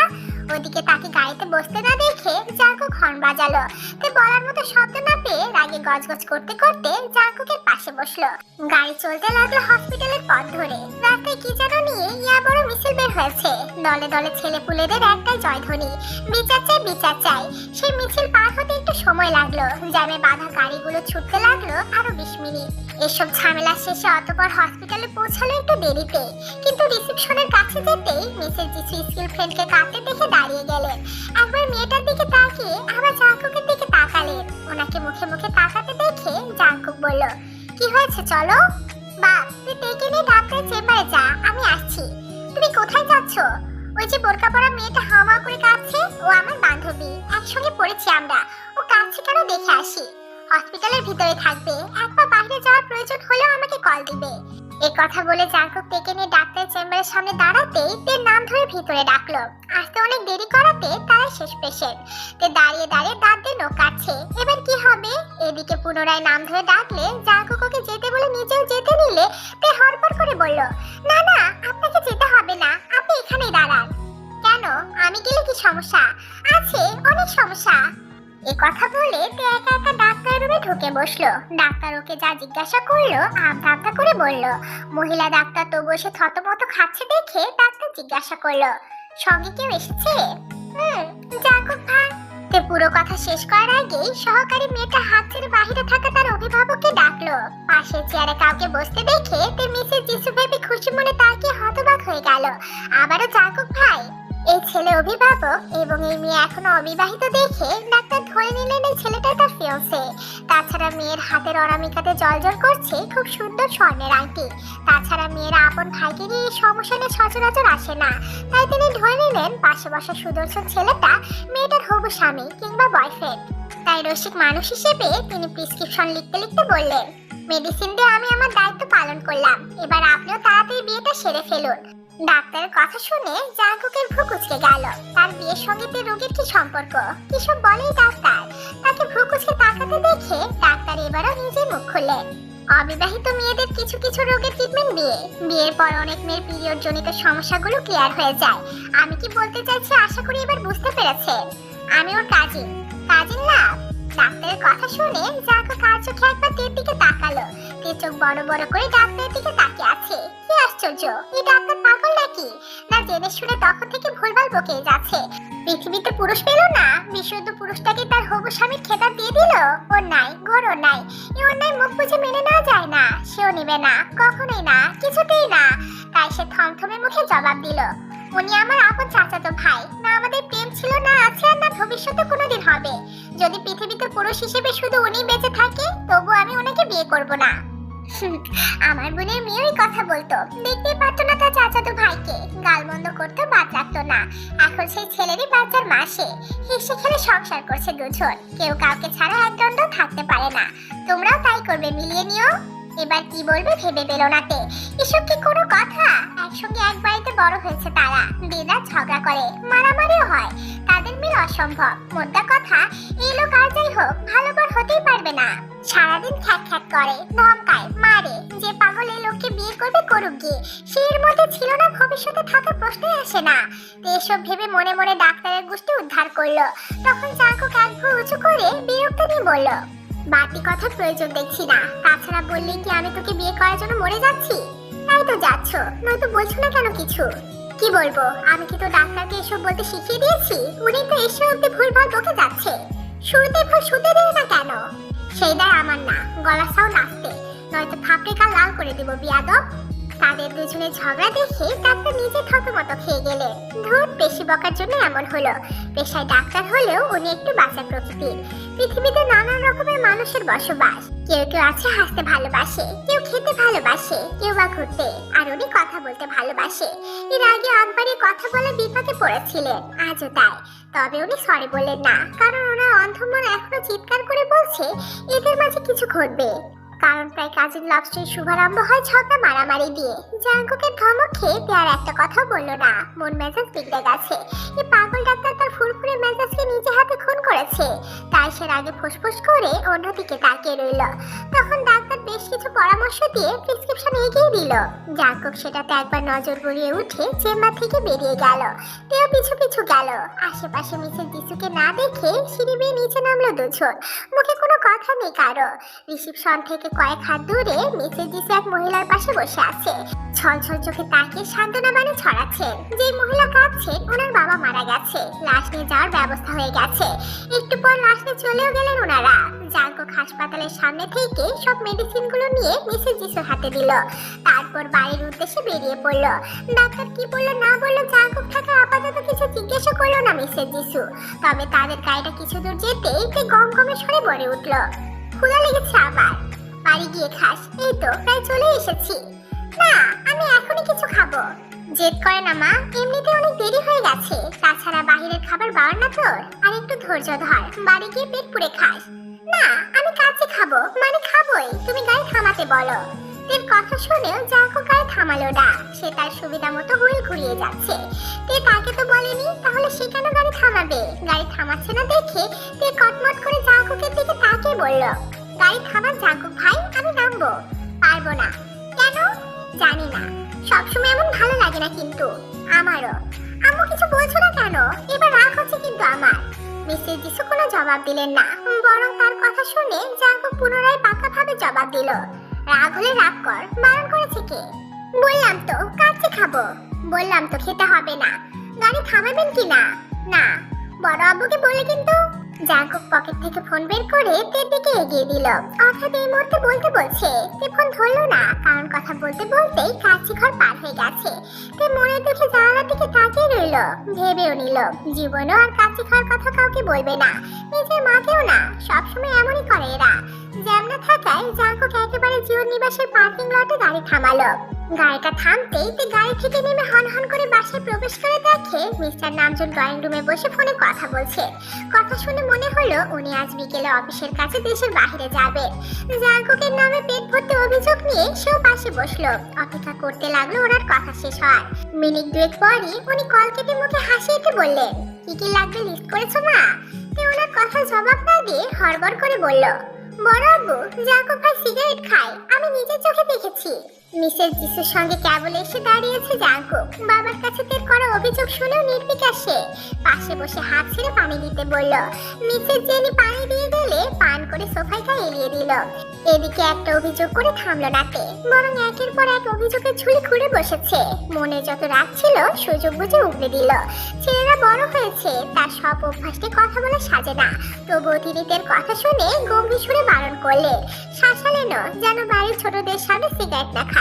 ওদিকে তাকে গাড়িতে বসতে না দেখে জাঙ্কু হর্ন বাজালো। তে বলার মতো শব্দ না পেয়ে রাগে গজগজ করতে করতে জাঙ্কুকের পাশে বসলো। গাড়ি চলতে লাগলো হসপিটালের পথ ধরে। রাস্তায় কি যেন নিয়ে ইয়া বড় মিছিল বের হয়েছে। দলে দলে ছেলেপুলেদের একটাই জয়ধ্বনি, বিচার চাই, বিচার চাই। সেই মিছিল পার হতে একটু সময় লাগলো। জ্যামে বাঁধা গাড়িগুলো ছুটতে লাগলো আরো 20 মিনিট। এসব ঝামেলা শেষে অতঃপর হসপিটালে পৌঁছালো একটু দেরিতে। কিন্তু রিসেপশনের কাছে যেতেই মিসেস জিসু স্কুল ফ্রেন্ডকে কাঁদতে দেখে দাঁড়িয়ে গেলেন। একবার মেয়েটার দিকে তাকিয়ে আবার জাঙ্কুকের দিকে তাকালেন। ওনাকে মুখে মুখে তাকাতে দেখে জাঙ্কুক বলল, কি হয়েছে চলো। বাপ, তুই ডেকে নিয়ে ডাক্তারের চেম্বারে যা, আমি আসছি। তুমি কোথায় যাচ্ছ? ওই যে বোরকা পরা মেয়েটা হাওয়া করে কাঁদছে, ও আমার বান্ধবী, একসঙ্গে পড়েছি আমরা। ও কাঁদছে কেন দেখে আসি। হসপিটালের ভিতরে থাকবে, একবার বাইরে যাওয়ার প্রয়োজন হলেও আমাকে কল দিবে। এই কথা বলে জাঙ্কুক ডেকে নিয়ে ডাক্তারের চেম্বারের সামনে দাঁড়াতেই তের নাম ধরে ভিতরে ডাকলো। আসতে অনেক দেরি করাতে তারাই শেষ পেশেন্ট। তে দাঁড়িয়ে দাঁড়িয়ে দাঁত দিয়ে নখ কাটছে। এবার কি হবে? এদিকে পুনরায় নাম ধরে ডাকলে জাঙ্কুক ওকে যেতে বলে নিজেও যেতে নিলে তে হড়বড় করে বলল, না না, আপনাকে যেতে হবে না, আপনি এখানেই দাঁড়ান। কেন? আমি গেলে কি সমস্যা? আছে, অনেক সমস্যা। এই কথা বলে তে একা একা ডাক্তার রুমে ঢুকে বসলো। ডাক্তার ওকে যা জিজ্ঞাসা করলো আমতা আমতা করে বলল। মহিলা ডাক্তার তো বসে থতমত খাচ্ছে দেখে ডাক্তার জিজ্ঞাসা করলো, সঙ্গে কেউ এসেছে? জাঙ্কুক ভাই। তে পুরো কথা শেষ করার আগেই সহকারী মেয়েটা হাত ছেড়ে বাহিরে থাকা তার অভিভাবককে ডাকলো। পাশের চেয়ারে কাউকে বসতে দেখে তে মিসেস জিসু ভেবে খুশি মনে তাকিয়ে হতবাক হয়ে গেল। আবারও জাঙ্কুক ভাই। এই ছেলে অভিভাবক এবং এই মেয়ে এখনো অবিবাহিত দেখে ডাক্তার ধরে নিলেন এই ছেলেটা তার ফিয়ান্সে। তাছাড়া মেয়ের হাতের অনামিকাতে জলজল করছে খুব সুন্দর স্বর্ণের আংটি। তাছাড়া মেয়েরা আপন ভাইকে নিয়ে এই সমস্যা নিয়ে সচরাচর আসে না, তাই তিনি ধরে নিলেন পাশে বসা সুদর্শন ছেলেটা মেয়েটার হবু স্বামী কিংবা বয়ফ্রেন্ড। তাই রসিক মানুষ হিসেবে তিনি প্রেসক্রিপশন লিখতে লিখতে বললেন, মেডিসিন দিয়ে আমি আমার দায়িত্ব পালন করলাম, এবার আপনিও তাড়াতাড়ি বিয়েটা সেরে ফেলুন। ডাক্তারের কথা শুনে জাঙ্কুকের ভ্রু কুঁচকে গেল। তার বিয়ের সঙ্গে তে রোগীর কি সম্পর্ক? কিসব বলে ডাক্তার? তাকে ভ্রু কুঁচকে তাকাতে দেখে ডাক্তার এবারও নিজে মুখ খুললেন। অবিবাহিত মেয়েদের কিছু কিছু রোগের ট্রিটমেন্ট দিয়ে বিয়ের পর অনেক মেয়ের পিরিয়ড জনিত সমস্যাগুলো ক্লিয়ার হয়ে যায়। আমি কি বলতে চাইছি আশা করি এবার বুঝতে পেরেছেন। আমি ওর কাজিন লাভ। ডাক্তারের কথা শুনে জাঙ্কুক কার চোখে একবার তের দিকে তাকালো। তে চোখ বড় বড় করে ডাক্তারের দিকে তাকিয়ে আছে। কি আশ্চর্য, এই ডাক্তার পাগল নাকি? না জেনে শুনে তখন থেকে ভুলভাল বকে যাচ্ছে। পৃথিবীতে পুরুষ পেল না, বিশুদ্ধ পুরুষটাকে তার হবু স্বামীর খেতাব দিয়ে দিল। ওর নাই, ঘোর ওর নাই। এই অন্যায় মুখ বুঝে মেনে নেওয়া যায় না, সেও নেবে না, কখনোই না, কিছুতেই না। তাই সে থমথমে মুখে জবাব দিল, উনি আমার আপন চাচাতো ভাই। না আমাদের প্রেম ছিল, না আছে, আর না ভবিষ্যতে কোনোদিন হবে। যদি পৃথিবীতে পুরুষ হিসেবে শুধু উনি বেঁচে থাকে তবু আমি ওনাকে বিয়ে করব না। আমার বোনের মেয়ে ওই কথা বলতো, দেখতেই পারতো না তার চাচাতো ভাইকে, গালমন্দ করতে বাদ রাখতো না। এখন সেই ছেলেরই বাচ্চার মাসে হেসে খেলে সংসার করছে দুজন, কেউ কাউকে ছাড়া একদণ্ড থাকতে পারে না। তোমরাও তাই করবে, মিলিয়ে নিও। এবার কি বলবে ভেবে পেল না তে। এসব কি কোনো কথা? একসঙ্গে এক বাড়িতে বড় হয়েছে তারা, দিনরাত ঝগড়া করে, মারামারিও হয়। তাদের মিল অসম্ভব। মোদ্দা কথা, এই লোক আর যাই হোক ভালো বর হতেই পারবে না। সারাদিন খ্যাট খ্যাট করে, ধমকায়, মারে। যে পাগল এই লোককে বিয়ে করবে করুক গিয়ে, সে এর মধ্যে ছিল না, ভবিষ্যতে থাকার প্রশ্নই আসে না। এসব ভেবে মনে মনে ডাক্তারের গোষ্ঠী উদ্ধার করলো। তখন জাঙ্কুক এক ভ্রু উঁচু করে বিরক্ত নিয়ে বলল, বাড়তি কথার প্রয়োজন দেখছি না। তাছাড়া বললেই কি আমি তোকে বিয়ে করার জন্য মরে যাচ্ছি? তাই তো যাচ্ছ, নয়তো বলছো না কেন কিছু? কি বলবো? আমি কি তো ডাক্তারকে এসব বলতে শিখিয়ে দিয়েছি? উনি তো এসে অব্দি ভুলভাল বকে যাচ্ছে। শুরুতে ভুল শুতে দেয় না কেন? সেই দায় আমার না, গলা সাউন্ড আসতে, নয়তো থাপড়ে কাল লাল করে দেবো বিয়াদব। তাদের দুজনের ঝগড়া দেখে ডাক্তার নিজে থতমত খেয়ে গেলেন। ধুর, বেশি বকার জন্য এমন হলো। পেশায় ডাক্তার হলেও উনি একটু বাঁচা প্রকৃতির। পৃথিবীতে নানান রকমের মানুষের বসবাস। কেউ কেউ আছে হাসতে ভালোবাসে, কেউ খেতে ভালোবাসে, কেউ বা ঘুরতে, আর উনি কথা বলতে ভালোবাসে। এর আগে একবারই কথা বলে বিপাকে পড়েছিলেন, আজও তাই। তবে উনি সরি বললেন না, কারণ ওনার অন্ধমন এখনো চিৎকার করে বলছে এদের মাঝে কিছু ঘটবে। কারণ প্রায় কাজের লাভ স্টোরির শুভারম্ভ হয় ঝগড়া মারামারি দিয়ে। জাঙ্কুকে ধমক খেয়ে পেয়ার একটা কথা বললো না, মন মেজাজ বিগড়ে গেছে। এই পাগল ডাক্তার তার ফুরফুরে মেজাজকে নিজে হাতে খুন করেছে, তাই সে আগে ফুসফুস করে অন্যদিকে তাকিয়ে রইল। তখন ডাক্তার বেশ কিছু পরামর্শ দিয়ে প্রেসক্রিপশন এগিয়ে দিল। জাঙ্কুক সেটাতে একবার নজর গড়িয়ে উঠে চেম্বার থেকে বেরিয়ে গেল। তেও পিছু পিছু গেল। আশেপাশে মিসেস যিশুকে না দেখে সিঁড়ি বেয়ে নিচে নামলো দুজন। মুখে কোনো কথা নেই কারো। রিসিপশন থেকে কয়েক হাত দূরে মিসেস যিশু এক মহিলার পাশে বসে আছে। ছলছল চোখে তাকিয়ে সান্ত্বনা বাণী ছড়াচ্ছেন। যে মহিলা কাঁদছেন ওনার বাবা মারা গেছে, লাশ নিয়ে যাওয়ার ব্যবস্থা হয়ে গেছে। একটু পর লাশ নিয়ে চলেও গেলেন ওনারা। জাঙ্কুক হাসপাতালের সামনে থেকে সব মেডিসিন গুলো নিয়ে মিসেস যিশুর হাতে দিল। তারপর বাড়ির উদ্দেশ্যে বেরিয়ে পড়ল। ডাক্তার কি বললো না বললো জাঙ্কুক থাকে আপাতত কিছু জিজ্ঞাসা করলো না মিসেস যিশু। তবে তাদের গাড়িটা কিছু দূর যেতেই গম গমে সরে বলে উঠল, ক্ষুধা লেগেছে আবার, বাড়ি গিয়ে খাস। এই তো প্রায় চলে এসেছি। না, আমি এখনই কিছু খাবো। জেদ করে না মা, এমনিতে অনেক দেরি হয়ে গেছে। তাছাড়া বাহিরের খাবার বাড় না তোর, আর একটু ধৈর্য ধর, বাড়ি গিয়ে পেট পুড়ে খাস। না, আমি কাছে খাবো, মানে খাবোই, তুমি গাড়ি থামাতে বলো। তের কথা শুনেও জাঙ্কুক গাড়ি থামালো না। সে তার সুবিধা মতো হুইল ঘুরিয়ে যাচ্ছে। তে তাকে তো বলেনি, তাহলে সে কেন গাড়ি থামাবে? গাড়ি থামাচ্ছে না দেখে তে কটমট করে জাঙ্কুকের দিকে তাকিয়ে বলল, গাড়ি থামান জাঙ্কুক ভাই, আমি নামবো। পারবো না। কেন? জানি না, সবসময় এমন ভালো লাগে না কিন্তু আমারও। আম্মু কিছু বলছো না কেন? এবার রাগ হচ্ছে কিন্তু আমার। মিসেস যিশু কোনো জবাব দিলেন না, বরং তার কথা শুনে জাঙ্কুক পুনরায় পাকাভাবে জবাব দিল, রাগ হলে রাগ কর, বারণ করেছে কে? বললাম তো কাছে খাবো। বললাম তো খেতে হবে না। গাড়ি থামাবেন কি না? না। বড় আব্বুকে বলে কিন্তু। জাঙ্কুক পকেট থেকে ফোন বের করে তের দিকে এগিয়ে দিল। অর্থাৎ এই মুহূর্তে বলতে বলছে। তে ফোন ধরলো না, কারণ কথা বলতে বলতেই কাছে ঘর পার হয়ে গেছে। তে মনে দুঃখে জানালার দিকে তাকিয়ে রইল। ভেবেও নিল জীবনেও আর কাছে খাওয়ার কথা কাউকে বলবে না, নিজের মাকেও না। সবসময় এমনই করে এরা। জ্যাম না থাকায় জাঙ্কুক একেবারে জীবন নিবাসের পার্কিং লটে গাড়ি থামালো। গাড়িটা থামতেই তে গাড়ি থেকে নেমে হন হন করে বাসায় প্রবেশ করে দেখে মিস্টার নামজন ড্রয়িং রুমে বসে ফোনে কথা বলছে। কথা শুনে মনে হলো উনি আজ বিকেলে অফিসের কাছে দেশের বাইরে যাবে। জাঙ্কুকের নামে পেট ভর্তি অভিযোগ নিয়ে সেও পাশে বসলো। অপেক্ষা করতে লাগলো ওনার কথা শেষ হওয়ার। মিনিট দুয়েক পরই উনি কল কেটে মুখে হাসি এঁটে বললেন, কি কি লাগবে লিস্ট করেছো মা? তে ওনার কথা জবাব না দিয়ে হড়বড় করে বলল, বড় আব্বু জাঙ্কুক ভাই সিগারেট খায়, আমি নিজের চোখে দেখেছি। মিসেস যিশুর সঙ্গে কেবল এসে দাঁড়িয়েছে জাঙ্কুক। বাবার কাছে তের করা অভিযোগ শুনেও নির্বিকাশে পাশে বসে হাত ছেড়ে পানি দিতে বলল। মিসেস জেনি পানি দিয়ে গেলে পান করে সোফায় গা এলিয়ে দিল। এদিকে একটা অভিযোগ করে থামলো না তে, বরং একের পর এক অভিযোগের ঝুলি খুঁড়ে বসেছে। মনে যত রাগ ছিল সুযোগ বুঝে উগড়ে দিল। ছেলেরা বড় হয়েছে, তার সব অভ্যাসকে কথা বলে সাজে না। তবুও তিনি তের কথা শুনে গম্ভীর সুরে বারণ করলে, শাসালেন যেন বাড়ির ছোটদের সামনে সিগারেট না খায়।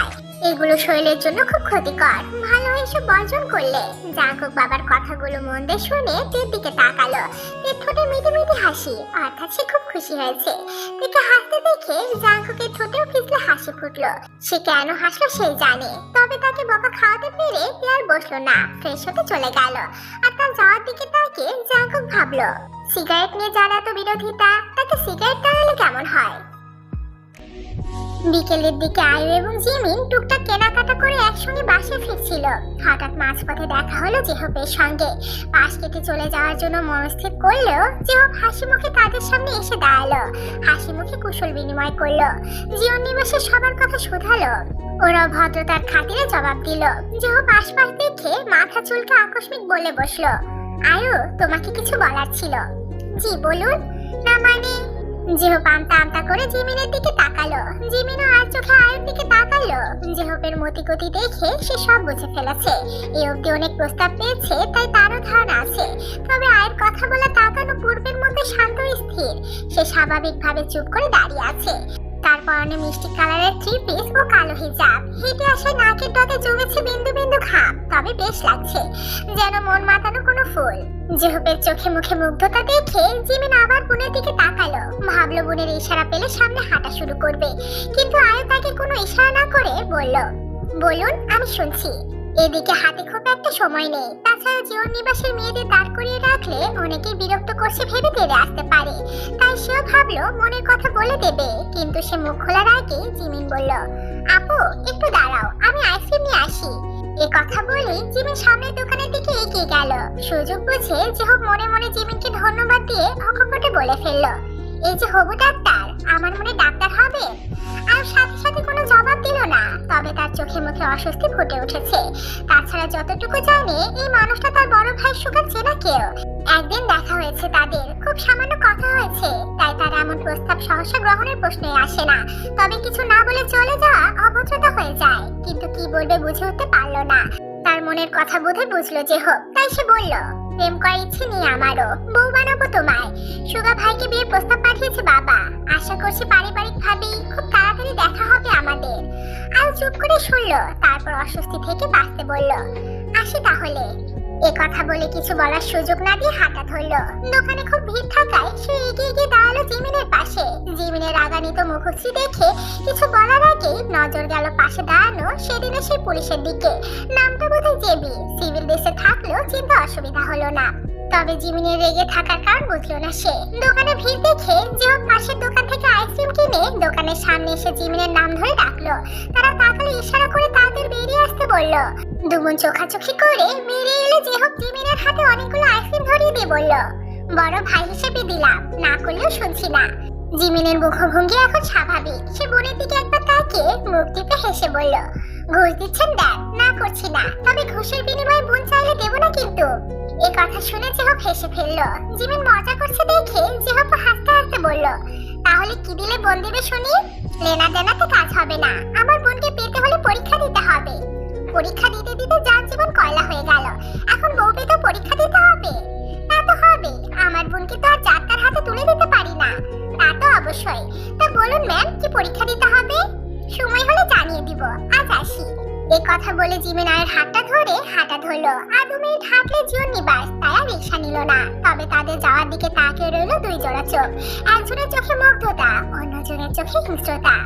এগুলো শরীরের জন্য খুব ক্ষতিকর, ভালো এসব বর্জন করলে। জাঙ্কুক বাবার কথাগুলো মন দিয়ে শুনে তের দিকে তাকালো। তের ঠোঁটে মিটি মিটি হাসি, অর্থাৎ সে খুব খুশি হয়েছে। তেকে হাসতে দেখে জাঙ্কুকের ঠোঁটেও পিছলে হাসি ফুটলো। সে কেন হাসলো সেই জানে, তবে তাকে বকা খাওয়াতে পেরে আর বসলো না, ফ্রেশ হতে চলে গেল। আর তার যাওয়ার দিকে তাকিয়ে জাঙ্কুক ভাবলো, সিগারেট নিয়ে যারা তো বিরোধিতা, তাকে সিগারেট টানালে কেমন হয়। বিকেলের দিকে আয়ু এবং জিমিন টুকটাক কেনাকাটা করে একসঙ্গে বাসায় ফিরছিল। হঠাৎ মাঝপথে দেখা হলো জেহপের সঙ্গে। পাশ কেটে চলে যাওয়ার জন্য মনস্থির করলেও জেহপ হাসি মুখে তাদের সামনে এসে দাঁড়ালো। হাসি মুখে কুশল বিনিময় করলো। জীবন নিবাসের সবার কথা শোধালো। ওরা ভদ্রতার খাতিরে জবাব দিল। জেহপ আশপাশ দেখে মাথা চুলকে আকস্মিক বলে বসলো, আয়ু তোমাকে কিছু বলার ছিল। জি বলুন। না মানে? জেহব আমতা আমতা করে জিমিনের দিকে তাকালো। জিমিনও আর চোখে আয়ের দিকে তাকালো। জেহবের মতিগতি দেখে সে সব বুঝে ফেলেছে। এই অবধি অনেক প্রস্তাব পেয়েছে, তাই তারও ধারণা আছে। তবে আয়ের কথা বলা তাকানো পূর্বের মধ্যে শান্ত স্থির। সে স্বাভাবিকভাবে চুপ করে দাঁড়িয়ে আছে। তার পরনে মিষ্টি কালারের থ্রি পিস ও কালো হিজাব। হেঁটে আসে নাকের ডগে জমেছে বিন্দু বিন্দু ঘাম, তবে বেশ লাগছে, যেন মন মাতানো কোনো ফুল। জেহবের চোখে মুখে মুগ্ধতা দেখে জিমিন আবার বোনের দিকে তাকালো। ভাবলো বোনের ইশারা পেলে সামনে হাঁটা শুরু করবে, কিন্তু আয়ু তাকে কোনো ইশারা না করে বলল, বলুন, আমি শুনছি। এদিকে হাতে খুব একটা সময় নেই। তাছাড়া জীবন নিবাসের মেয়েদের দাঁড় করিয়ে রাখলে অনেকেই বিরক্ত করছে ভেবে তেড়ে আসতে পারে। তাই সেও ভাবলো মনের কথা বলে দেবে, কিন্তু সে মুখ খোলার আগে জিমিন বলল, আপু একটু দাঁড়াও, আমি আইসক্রিম নিয়ে আসি। এ কথা বলে জিমিন সামনের দোকানের দিকে এগিয়ে গেল। সুযোগ বুঝে জেহব মনে মনে জিমিনকে ধন্যবাদ দিয়ে অকপটে বলে ফেলল, এই যে হবু ডাক্তার, আমার মনে ডাক্তার হবে। আর সাথে সাথে কোনো জবাব দিল না, তবে তার চোখে মুখে অস্বস্তি ফুটে উঠেছে। তাছাড়া যতটুকু জানে এই মানুষটা তার বড় ভাই সুগার চেনা কেউ। একদিন দেখা হয়েছে তাদের, খুব সামান্য কথা হয়েছে, তাই তার এমন প্রস্তাব সহসা গ্রহণের প্রশ্নই আসে না। তবে কিছু না বলে চলে যাওয়া অভদ্রতা হয়ে যায়, কিন্তু কি বলবে বুঝে উঠতে পারলো না। তার মনের কথা বোধে বুঝলো জেহব, তাই সে বলল, প্রেম করার ইচ্ছে নেই আমারও, বউ বানাবো তোমায়। সুগা ভাইকে বিয়ের প্রস্তাব পাঠিয়েছে বাবা, আশা করছি পারিবারিক ভাবেই খুব তাড়াতাড়ি দেখা হবে আমাদের। আর চুপ করে শুনলো, তারপর অস্বস্তি থেকে বাঁচতে বলল, আসি তাহলে। এ কথা বলে কিছু বলার সুযোগ না দিয়ে হাঁটা ধরলো। দোকানে খুব ভিড় থাকায় সে এগিয়ে গিয়ে দাঁড়ালো জিমিনের পাশে। জিমিনের রাগান্বিত মুখশ্রী দেখে কিছু বলার আগেই নজর গেল পাশে দাঁড়ানো সেদিনে সেই পুলিশের দিকে। নামটা বোধহয় জেবি, সিভিল ড্রেসে থাকলেও চিন্তা অসুবিধা হলো না। তবে জিমিনের রেগে থাকার কারণ বুঝলো না সে। দোকানে ভিড় দেখে জেহব পাশের দোকান থেকে আইসক্রিম কিনে দোকানের সামনে এসে জিমিনের নাম ধরে ডাকলো। তারা তাকালে ইশারা করে তাদের বেরিয়ে আসতে বলল। দুমুন চোখাচোখি করে বেরিয়ে এলে জেহব জিমিনের হাতে অনেকগুলো আইসক্রিম ধরিয়ে দিয়ে বলল, বড় ভাই হিসেবে দিলাম, না করলেও শুনছি না। জিমিনের মুখভঙ্গি এখন স্বাভাবিক। সে বোনের দিকে একবার তাকিয়ে মুখ টিপে হেসে বলল, ঘুষ দিচ্ছেন দেন, না করছি না, তবে ঘুষের বিনিময়ে বোন চাইলে দেবো না কিন্তু। এ কথা শুনে জেহব হেসে ফেললো। জিমিন মজা করছে দেখে জেহব হাসতে হাসতে বলল, তাহলে কি দিলে বোন দেবে শুনি? লেনা দেনাতে কাজ হবে না, আমার বোনকে পেতে হলে পরীক্ষা দিতে হবে। পরীক্ষা দিতে দিতে যার জীবন কয়লা হয়ে গেল, এখন বউ পেতে পরীক্ষা দিতে হবে? তা তো হবে, আমার বোনকে তো আর যাত্রার হাতে তুলে দিতে পারি না। তা তো অবশ্যই। তা বলুন ম্যাম, কি পরীক্ষা দিতে হবে? সময় হলে জানিয়ে দিব, আজ আসি। এই কথা বলে জিমিন আয়ের হাতটা ধরে হাঁটা ধরলো। আর 2 মিনিট হাঁটলে জীবন নিবাস, তাই আর রিক্সা নিল না। তবে তাদের যাওয়ার দিকে তাকিয়ে রইল দুই জোড়া চোখ। একজনের চোখে মুগ্ধতা, অন্যজনের চোখে হিংস্রতা।